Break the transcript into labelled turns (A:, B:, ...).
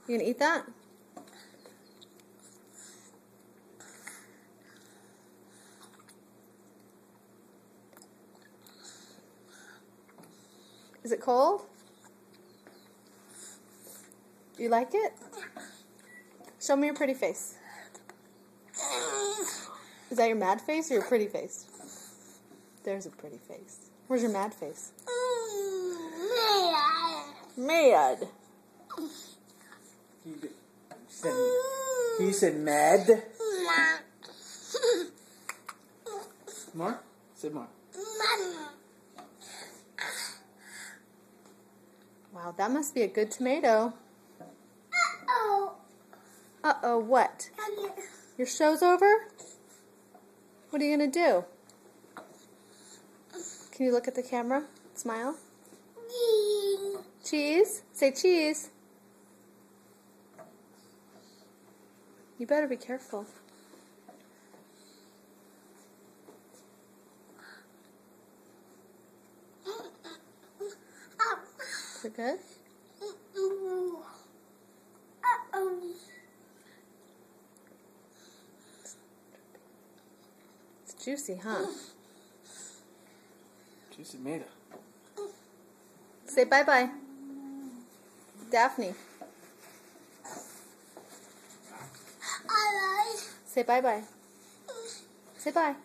A: You gonna eat that? Is it cold? Do you like it? Show me your pretty face. Is that your mad face or your pretty face? There's a pretty face. Where's your mad face? Mad.
B: You said mad? More? Say more.
A: Wow, that must be a good tomato.
C: Uh-oh.
A: Uh-oh, what? Your show's over? What are you going to do? Can you look at the camera? Smile. Cheese? Say cheese. You better be careful. Is it good? It's juicy, huh?
B: Juicy tomato.
A: Say bye-bye. Daphne. Say bye-bye. Say bye.